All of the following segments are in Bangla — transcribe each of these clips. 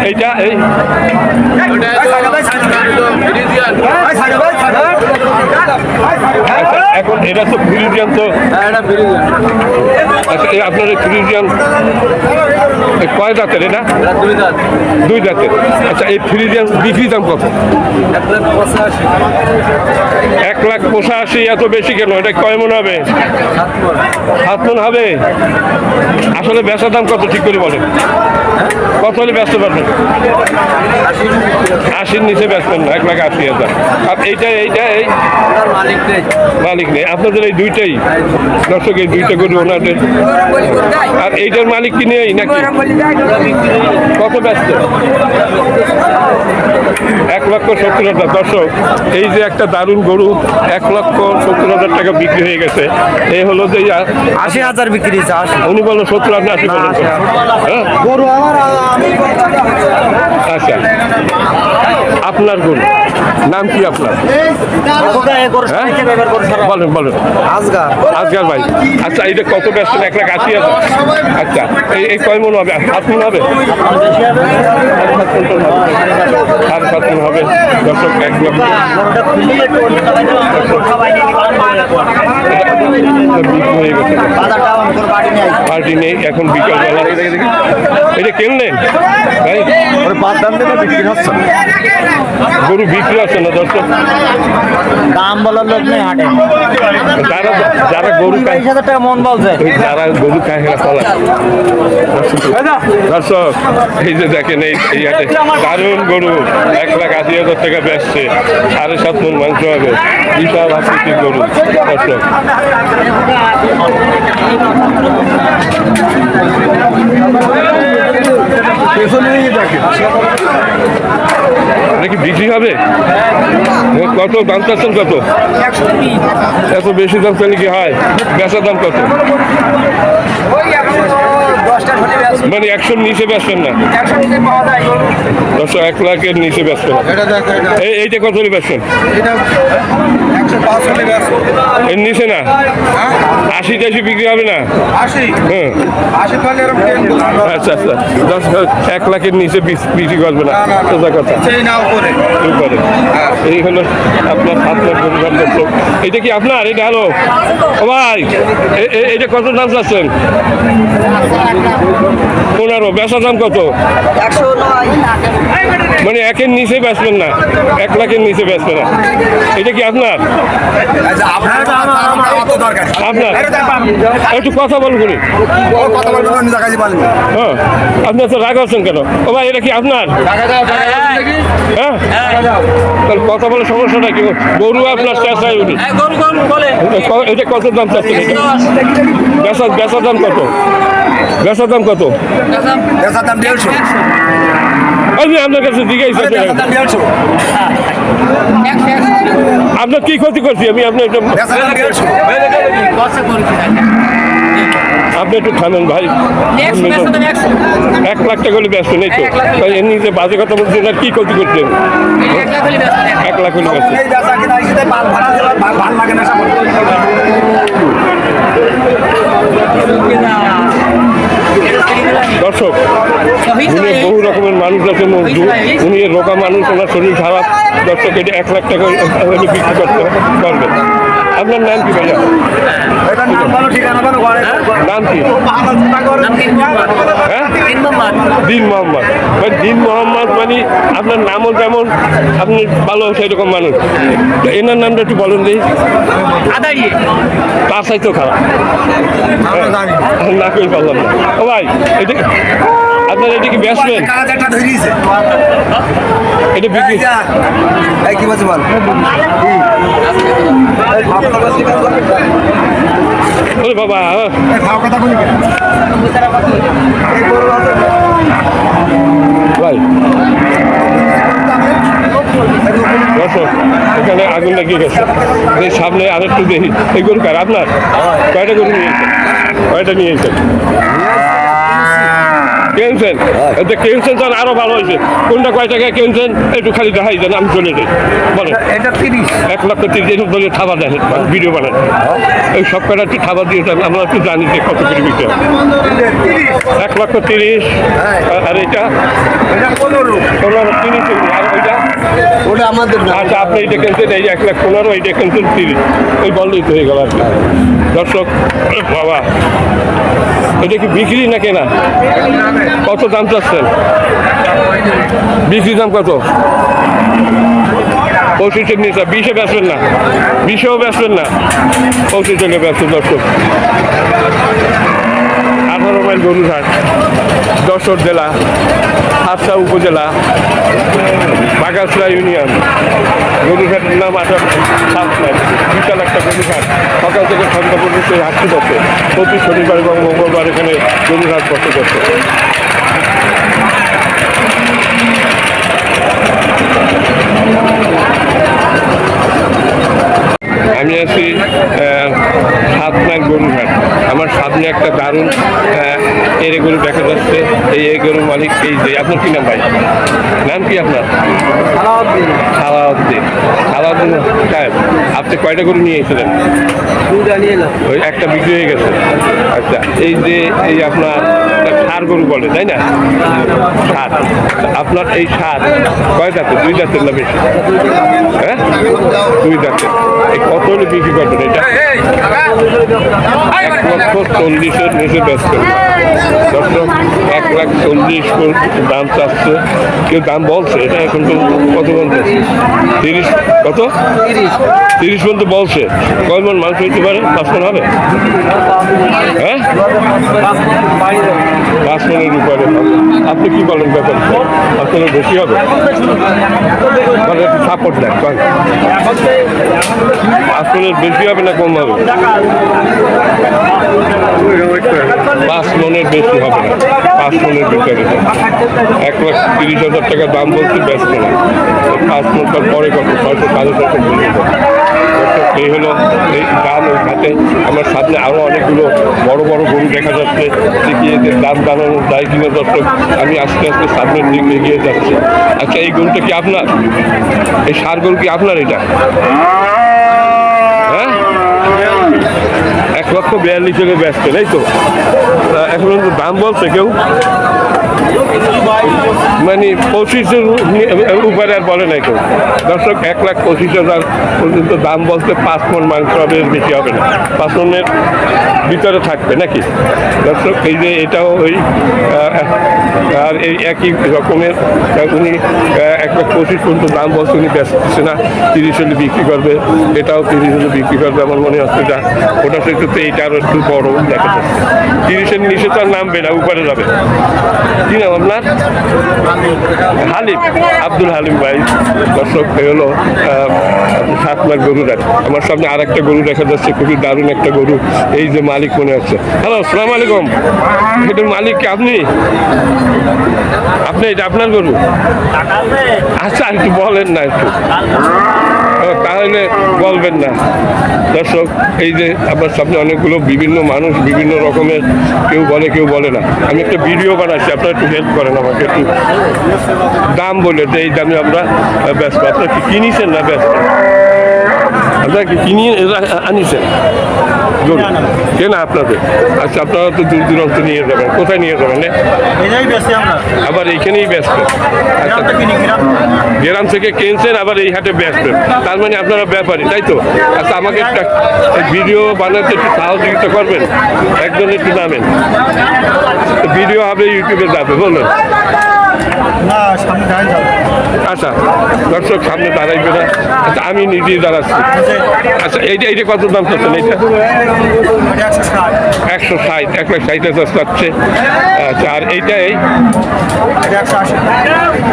এইটা এই আচ্ছা, এখন এটা তো ফ্রিজিয়ান তো আচ্ছা এই আপনার এই ফ্রিজিয়ান কয় দাঁতের এটা? দুই দাঁতের। আচ্ছা এই ফ্রিজিয়ান বিক্রি দাম কত? 1,85,000। এত বেশি কেন? এটা কয় মন হবে? 7 মন হবে। আসলে বেচার দাম কত ঠিক করে বলেন? কত হলে ব্যস্ত পারবেন? 80-র নিচে বেচবেন না, 1,80,000। আর এইটা এই মালিক নেই আপনাদের এই দুইটাই? দর্শক এই দুইটা গরু ওনাদের। আর এইটার মালিক কি নেই নাকি? কত ব্যস্ত? 1,70,000। দর্শক এই যে একটা দারুণ গরু 1,70,000 টাকা বিক্রি হয়ে গেছে। এই হলো যে 80,000 বিক্রি হয়েছে। উনি বলেন 70 আপনি 80 বলেন। হ্যাঁ আচ্ছা আপনার গরু নাম কি আপনার? বলেন আজগার ভাই। আচ্ছা এইটা কত ব্যস্ত? 1,80,000। আচ্ছা এই কয় মন হবে? 7 মন হবে? 7.5 মন হবে। দর্শক 1 লক্ষ হয়ে গেছে। পার্টি নেই এখন বিকালবেলা। এটা কিনলেন ভাই? গরু বিক্রি হচ্ছে না দর্শক, দাম বলার লোক নেই হাটে। যারা গরু 22,000 টাকা মন বলছে। যারা গরু খায় দর্শক এই যে দেখেন এই হাটে দারুণ গরু 1,80,000 টাকা বেচছে। 7.5 মন মাংস হবে। বিশাল আকৃতির গরু দর্শক। নাকি বিক্রি হবে? কত দাম চাচ্ছেন? কত? এত বেশি দাম চাইলে কি হয়? বেচার দাম কত? মানে 100-র নিচে বেচবেন না? 1,00,000-এর নিচে বেচবেন? এইটা কত হলে বেচবেন? এর নিচে না? 80-80 বিক্রি হবে না? হ্যাঁ আচ্ছা আচ্ছা 1,00,000-এর নিচে বিক্রি করবে না? সোজা কথা। এই হলো আপনার 7 লাখ গরু দাম। এইটা কি আপনার? এটা হলো ও ভাই এইটা কত দাম চাচ্ছেন? 15। বেচার দাম কত? মানে 1-এর নিচে বেচবেন না? 1,00,000-এর নিচে বেচবেন না? এটা কি আপনার? আপনার একটু কথা বলুন। হ্যাঁ আপনার তো রাগ আছেন কেন? ও ভাই এটা কি আপনার? হ্যাঁ তাহলে কথা বলে সমস্যাটা কি? গরু আপনার চেঁচাই উনি। এটা কত দাম চাচ্ছেন? বেচার দাম কত? বেচার দাম কত? আমি আপনার কাছে জিজ্ঞাসা আপনার কি ক্ষতি করছি আমি? আপনি আপনি একটু থামেন ভাই। 1,00,000 টাকা হলে ব্যস্ত নেই তো? তাই এমনি যে বাজে কথা বলছেন আর কি ক্ষতি করছেন? 1,00,000 হলে ব্যস্ত। দর্শক বহু রকমের মানুষ আছে। উনি রোগা মানুষ, ওনার শরীর খারাপ। দর্শক এটা 1,00,000 টাকা হলে বিক্রি করতে পারবেন। আপনার নাম কি ভাইয়া? নাম কি? হ্যাঁ দিন মোহাম্মদ। দিন মোহাম্মদ মানে আপনার নামও যেমন আপনি ভালো সেরকম মানুষ। এনার নামটা একটু বলেন দিই। তার সাইতো খারাপ না করে পারলাম না। ও ভাই এটা আপনার এটা কি বেচবেন? এটা বিক্রি কি বলছে বল? বাবা ভাই দর্শক এখানে আগুন লাগিয়ে গেছে। এই সামনে আরেকটু দেখি। এই গরু কার? আপনার? কয়টা গরু নিয়েছেন? কয়টা নিয়েছেন? কিনছেন এটা কিনছেন তো আরো ভালো হয়েছে কোনটা কয় টাকায় কিনছেন একটু খালি দেখাই দেন আমি চলে যাই বলেন এটা 30 1,30,000 বলে থাবা দেখেন ভিডিও বানান এই সব কটা একটু থাবা দিয়ে দেন আমরা একটু জানি যে কত করে বিক্রি হয় 1,30,000 আর এটা 15,30 আর ওইটা ওটা আমাদের না আচ্ছা আপনি এইটা কিনছেন এই 1,15,000 এইটা কিনছেন 30 ওই বললেই তো হয়ে গেল আর কি দর্শক বাবা এটা কি বিক্রি না কেনা কত দাম চাচ্ছেন বিক্রি দাম কত 25 নিচে 20-এ বেচবেন না 20-এও বেচবেন না 25 বেচবেন দর্শক 18 মাইল গরুরহাট যশোর জেলা হাবসা উপজেলা বাগাসরা ইউনিয়ন গরুরহাটের নাম আসা 7 মাইল বিশাল একটা গরুরহাট সকাল থেকে সন্ধ্যা পর্যন্ত হাঁটতে করছে প্রতি শনিবার এবং মঙ্গলবার এখানে গরুরহাট বসে করছে আমি আছি 7 মাইল গরুরহাট আমার সামনে একটা দারুণ এরে গরু দেখা যাচ্ছে এই গরুর মালিক এই যে আপনার কি নাম ভাই নাম কি আপনার সালাউদ্দিন সাহেব আপনি কয়টা গরু নিয়ে এসেছিলেন ওই একটা বিক্রি হয়ে গেছে আচ্ছা এই যে এই আপনার ষাঁড় গরু বলে তাই না ষাঁড় আপনার এই ষাঁড় কয় দাঁতের 2 দাঁতের না বেশি হ্যাঁ 2 দাঁতের এই কত হলে বিক্রি করবেন এটা 1,40,000-এর নিচে ব্যস্ত দর্শক 1,40,000 দাম চাচ্ছে কেউ দাম বলছে এটা এখন তো কত বলছে 30 কত 30 পর্যন্ত বলছে কয় মন মাংস হইতে পারে 5 মন হবে হ্যাঁ 5 মনের উপরে আপনি কি বলেন ব্যাপার আপনার বেশি হবে মানে একটু সাপোর্ট দেন 5 মনের বেশি হবে না কম হবে 5 মনের বেশি হবে না 5 মনের ভিতরে 1,30,000 টাকা দাম বলতে ব্যস্ত না 5 মন পরে কত 600-650 বলে এই হলো এই দাম ওই হাতে আমার সামনে আরও অনেকগুলো বড় বড় গরু দেখা যাচ্ছে দেখিয়ে দাম দাঁড়ানো যায় কিনা দর্শক আমি আস্তে আস্তে সামনের দিকে এগিয়ে যাচ্ছি আচ্ছা এই গরুটা কি আপনার এই ষাঁড় গরু কি আপনার এটা হ্যাঁ 1,42,000 ব্যস্ত তাই তো এখন তো দাম বলছে কেউ মানে 25-এর উপরে আর বলে নাই কেউ দর্শক 1,25,000 পর্যন্ত দাম বলতে 5 মন মাংস হবে বেশি হবে না 5 মনের ভিতরে থাকবে নাকি দর্শক এই যে এটাও ওই আর এই একই রকমের উনি 1,25,000 পর্যন্ত দাম বলছে উনি বেচতেছে না 30 হলে বিক্রি করবে এটাও 30 হলে বিক্রি করবে আমার মনে হচ্ছে এটা ওটা সেক্ষেত্রে এইটা আরও একটু বড় দেখা যাচ্ছে 30-এর নিচে তো আর নামবে না উপরে যাবে কি নাম আপনার হালিম আব্দুল হালিম ভাই দর্শক হলো 7 মাইল গরুরহাট আমার সামনে আর একটা গরু দেখা যাচ্ছে খুবই দারুণ একটা গরু এই যে মালিক মনে হচ্ছে হ্যালো আসসালামু আলাইকুম এটার মালিক কি আপনি এটা আপনার গরু আচ্ছা একটু বলেন না একটু তাহলে বলবেন না দর্শক এই যে আপনার সামনে অনেকগুলো বিভিন্ন মানুষ বিভিন্ন রকমের কেউ বলে কেউ বলে না আমি একটা ভিডিও বানাচ্ছি আপনারা একটু হেল্প করেন আমাকে একটু দাম বলে যে এই দামে আমরা ব্যস্ত আপনারা কি কিনেছেন না ব্যস্ত আপনারা কি কিনিয়ে আনিছেন গরু কেনা আপনাদের আচ্ছা আপনারা তো দূর দূরান্ত নিয়ে যাবেন কোথায় নিয়ে যাবেন আবার এইখানেই ব্যস্ত গ্রাম থেকে কিনছেন আবার এই হাটে ব্যস্ত তার মানে আপনারা ব্যাপারী তাই তো আচ্ছা আমাকে একটা ভিডিও বানাতে একটু সহযোগিতা করবেন একজন একটু নামেন ভিডিও হবে ইউটিউবে যাবে বলুন আচ্ছা দর্শক সামনে দাঁড়াইবে না আচ্ছা আমি নিজেই দাঁড়াচ্ছি আচ্ছা এইটা কত দাম চাচ্ছেন এইটা 160 1,60,000 চাচ্ছে আচ্ছা আর এইটা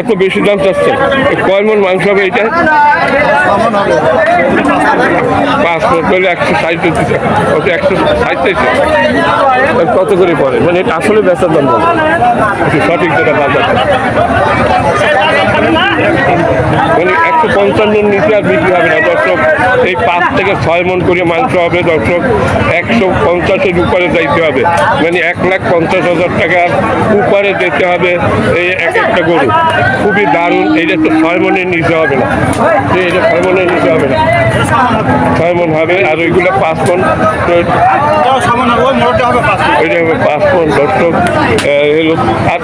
এত বেশি দাম চাচ্ছে কয় মন মাংস হবে এইটা 5 মন তাহলে 160 কত 160 কত করে পড়ে মানে এটা আসলে বেচার দাম বলে সঠিক যেটা বাজার মানে 155 নিচে আর বিক্রি হবে না দর্শক। এই 5 থেকে 6 মণ করে মাংস হবে দর্শক। 150-এর উপরে যাইতে হবে, মানে 1,50,000 টাকার উপরে যেতে হবে এই এক একটা গরু। খুবই দারুণ। এইটা তো 6 মণের নিচে হবে না, এটা 6 মণের নিচে হবে না, 6 মণ হবে। আর ওইগুলো 5 মণ, ওইটা হবে 5 মণ দর্শক। হলো আর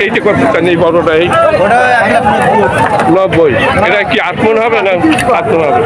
এইটা করতে চান এই বড়টা, এই 90। এটা কি 8 মণ হবে না 7 মণ হবে?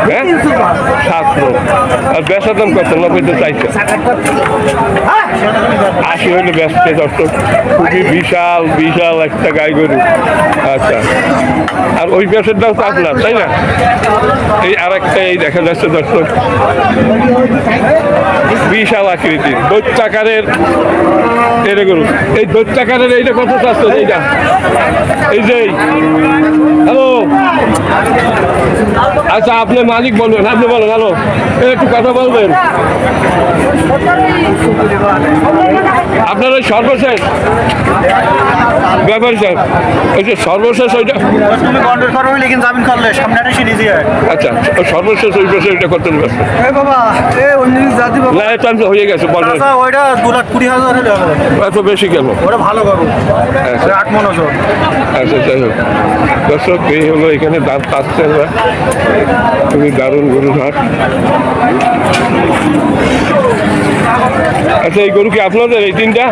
হ্যাঁ 7 মণ। আর বেচার দাম কত? 90 তো চাইছে, 80 হলে ব্যস্ত দর্শক। খুবই বিশাল বিশাল একটা গাই গরু। আচ্ছা, আর ওই ব্যবসার দাম তো আপনার, তাই না? এই আর একটা এই দেখা যাচ্ছে দর্শক, বিশাল আকৃতির দৈত্যাকারের এটা গরু। এই দৈত্যাকারের এইটা কত চাচ্ছেন? এইটা এই যে, হ্যালো, আচ্ছা আপনি মালিক বলবেন, আপনি বলেন। হ্যালো, একটু কথা বলবেন। আপনার ওই সর্বশেষ ব্যাপার স্যার, ওই যে সর্বশেষ ওইটা, আচ্ছা ওই সর্বশেষ ওই বছর ওইটা কত ব্যস্ত না? এটা আমি হয়ে গেছে বলেন, এত বেশি কেন? আচ্ছা যাই হোক দর্শক, এই হলো এখানে দাম পাচ্ছে আমরা। খুবই দারুণ গরুর হাট। আচ্ছা, এই গরু কি আপনাদের এই 3টা?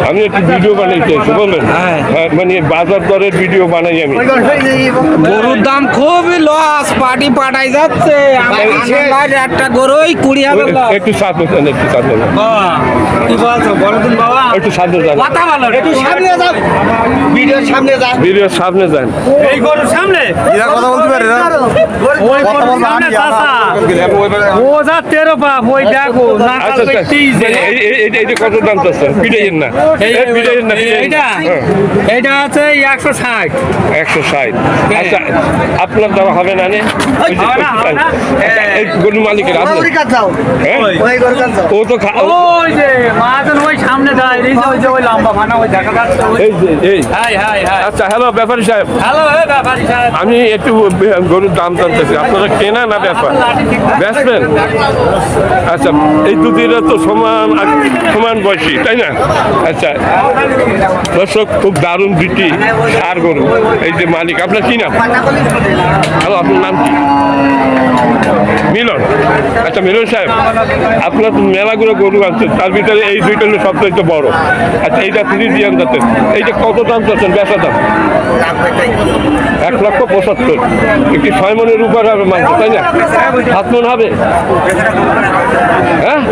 আমি একটু ভিডিও বানাইতে চাইছি, বলবেন? মানে বাজার দরের ভিডিও বানাই আমি। গরুর দাম খুবই লস, পাটি পাঠাই যাচ্ছে। একটা গরুই 20,000 লস। একটু সাথে যান, একটু সাথে যান, কি বলছো বলো তুমি বাবা? একটু সাথে যান, কথা বলো, একটু সামনে যাও, ভিডিওর সামনে যাও, ভিডিওর সামনে যান। এই গরুর সামনে এরা কথা বলতে পারে না? ওই গরুর সামনে চাচা ও যা 13 বাপ, ওই দেখো না আচ্ছা আচ্ছা, এইটা কত দাম চাচ্ছে? পিটাইয়ের না, পিটাইয়ের না, এইটা এইটা আছে 160। 160। আচ্ছা, আপনার দেওয়া হবে না? এই গরুর মালিকের আপনি? হ্যাঁ? ও তো ওই যে মাজন ওই সামনে যায়, এই যে ওই যে ওই লম্বা ভানা ওই দেখা যাচ্ছে ওই। এই যে এই। High high high. আচ্ছা, হ্যালো ব্যাপারী সাহেব, হ্যালো এ ব্যাপারী সাহেব, আমি একটু গরুর দাম জানতেছি। আপনারা কেনা না ব্যাপার বেচবেন? আচ্ছা, এই দুটিরা তো সমান বয়সী, তাই না? আচ্ছা দর্শক, খুব দারুণ দুটি সার গরু। এই যে মালিক, আপনার কি নাম? হ্যালো, আপনার নাম কি? মিলন। আচ্ছা মিলন সাহেব, আপনার তো মেলাগুলো গরু আছে, তার ভিতরে এই দুইটা হলো সবচেয়ে বড়। আচ্ছা, এইটা ফ্রিজিয়ান জাতের, এইটা কত দাম চাচ্ছেন বেচা দাম? 1,75,000। একটি 6 মণের উপর হবে মাংস, তাই না? 7 মণ হবে? হ্যাঁ,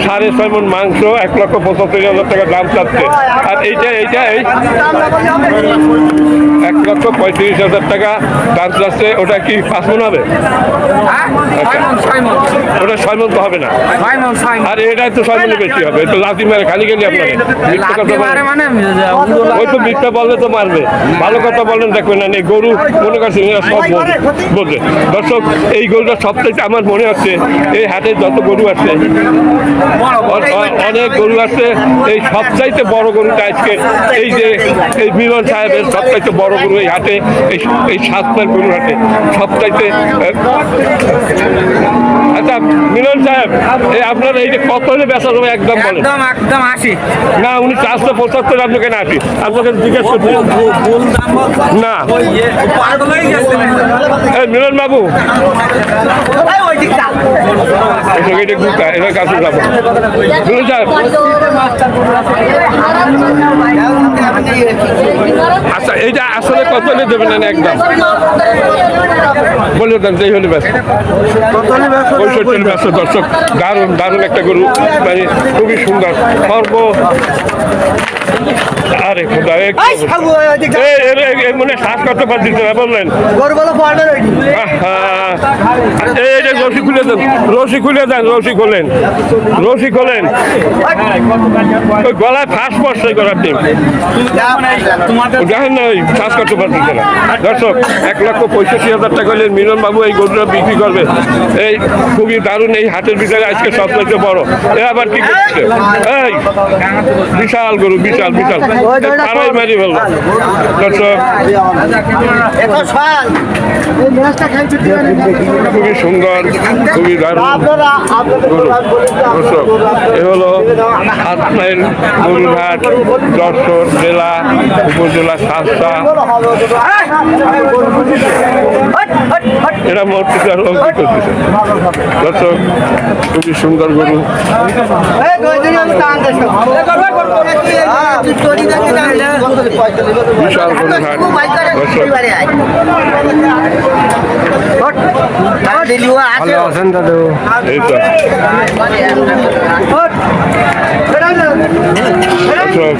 6.5 মণ মাংস, 1,75,000 টাকা দাম চাচ্ছে। আর এইটা এই 1,35,000 টাকা দাম চাচ্ছে। ওটা কি 5 মণ হবে? ওটা 6 মণ তো হবে না। আর এটাই তো 6 মণের বেশি হবে। তো লাথি মারে খালি গেলি আপনাকে, ওই তো মিথ্যা বললে তো মারবে। ভালো কথা বলেন, দেখবেন না এই গরু মনে করছেন এরা সব বোঝে। দর্শক, এই গরুটা সবথেকে আমার মনে হচ্ছে এই হাটে যত গরু আছে, অনেক গরু আছে, এই সবচাইতে বড় গরুটা আজকে এই যে এই মিলন সাহেবের সবচাইতে বড় গরু এই হাটে, এই 7টার গরু হাটে সবচাইতে। আচ্ছা মিলন সাহেব, এই আপনার এই যে কত হলে বেচা যাবে একদম বলেন? একদম 80 না, উনি 475, আপনি কেন 80? আপনাকে জিজ্ঞেস করছি না। এই মিলন বাবু, এটার কাছে যাবো। মিলন সাহেব, আচ্ছা এইটা আসলে কত হলে দেবেন না একদম বলে দেন? যেই হলে ব্যস্ত 65 ব্যস্ত। দর্শক, দারুণ দারুণ একটা গরু, মানে খুবই সুন্দর। আরে খোদা মনে শ্বাস করতে পারছিস না বললেন এই যে রশি খুলে দেন, রশি খুলে দেন, রশি খোলেন, রশি খোলেন। ওই গলায় ফাঁস পড়ছে করার টিম দেখেন না, ওই শ্বাস করতে পারতেছে না। দর্শক 1,65,000 টাকা হলে মিলন বাবু এই গরুটা বিক্রি করবে। এই খুবই দারুণ, এই হাটের ভিতরে আজকে সবথেকে বড়। এ আবার কি করছে? এই বিশাল গরু, বিশাল বিশাল, আরোই মারি বলল। দর্শক খুবই সুন্দর, খুবই দারুণ গরু। দর্শক এ হলো 7 মাইল গরুরহাট, যশোর জেলা, উপজেলা শাস্তা। এরা মোট কিছু আর কি করতেছে। দর্শক খুবই সুন্দর গরু। বিশাল গরুরহাট। দর্শক এই তো দর্শক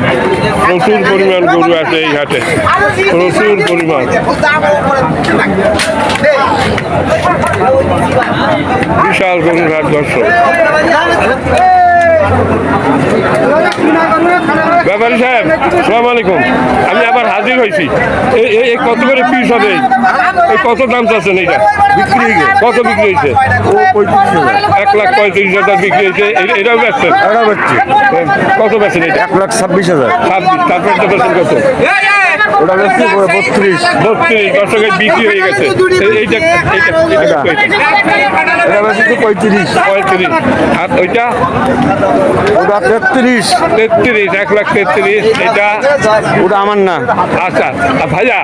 প্রচুর পরিমাণ গরু আছে এই হাটে, প্রচুর পরিমাণ। বিশাল গরুর হাট। দর্শক ব্যাপারী সাহেব সালাম আলাইকুম, আমি আবার হাজির হয়েছি। এই কত করে পিস হবে? এই কত দাম চাচ্ছেন? এইটা বিক্রি কত বিক্রি হয়েছে? 1,35,000 বিক্রি হয়েছে। এটাও বেচছেন? কত বেচছেন এটা? 1,26,000। 26। তারপরে তো বেচছেন কত? ওটা বেশি 32। 32 দর্শকের বিক্রি হয়ে গেছে। এইটা এটা বেশি তো 35। 35। আর ওইটা ওটা 33। 33, 1,33,000। এটা ওটা আমার না। আচ্ছা ভাইয়া,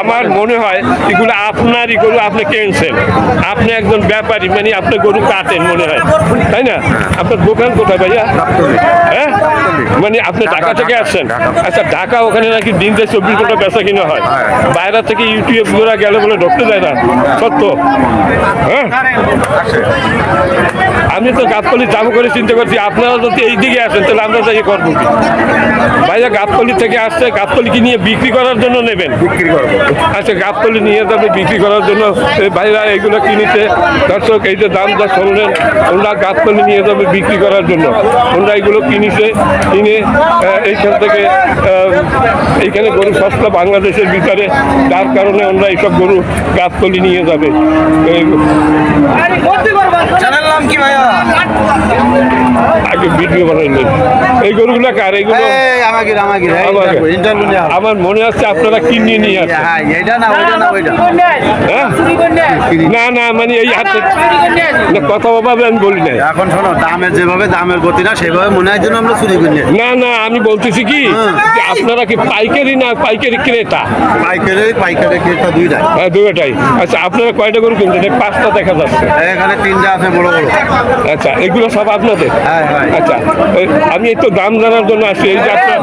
আমার মনে হয় এগুলো আপনারই গরু, আপনি কিনছেন, আপনি একজন ব্যাপারী, মানে আপনি গরু কাটেন মনে হয়, তাই না? আপনার দোকান কোথায় ভাইয়া? হ্যাঁ, মানে আপনি ঢাকা থেকে আসছেন? আচ্ছা, ঢাকা ওখানে নাকি দিনতে 24 ঘন্টা বেচা কিনা হয়, বাইরে থেকে ইউটিউব গুলা গেলে বলে ঢুকতে যায় না, সত্য? হ্যাঁ, আমি তো গাবতলি যাবো করে চিন্তা করছি, আপনারা যদি এই দিকে আসেন তাহলে আমরা যাই করবো কি? ভাইয়া গাবতলি থেকে আসছে, গাবতলি কি নিয়ে বিক্রি করার জন্য নেবেন? বিক্রি করবো। আচ্ছা, গাবতলি নিয়ে যাবে বিক্রি করার জন্য। এই ভাইরা এগুলো কিনেছে। দর্শক এই যে দাম যা শুনলেন, ওনারা গাবতলি নিয়ে যাবে বিক্রি করার জন্য। ওনারা এগুলো কিনেছে, কিনে এইখান থেকে এইখানে গরু সস্তা বাংলাদেশের ভিতরে, যার কারণে ওনারা এইসব গরু গাবতলি নিয়ে যাবে। আগে ভিডিও বানাইলেন। এই গরুগুলো কার? এইগুলো আমার মনে হচ্ছে আপনারা কিনে নিয়ে আসছেন। হ্যাঁ? না না, মানে এই হাতে কথা ভাবে আমি বলি না। এখন শোনো, দামের যেভাবে দামের গতি না সেভাবে মনে হয় যেন আমরা চুরি করি। না না, আমি বলতেছি কি যে আপনারা কি পাইকারি না পাইকারি ক্রেতা? পাইকারি ক্রেতা দুইটাই। হ্যাঁ, দুটাই। আচ্ছা, আপনারা কয়টা গরু কিনছেন? 5টা দেখা যাচ্ছে। এখানে 3টা আছে বড় বড়। আচ্ছা, এগুলো সব আপনাদের? হ্যাঁ, হ্যাঁ। আচ্ছা, আমি এই তো দাম জানার জন্য আসি। এই যে আপনার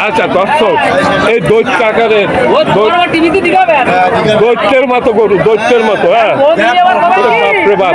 আচ্ছা দর্শক, এই দৈত্য আকারের দৈত্যের মতো গরু, দৈত্যের মতো। হ্যাঁ, বাপরে বাপ।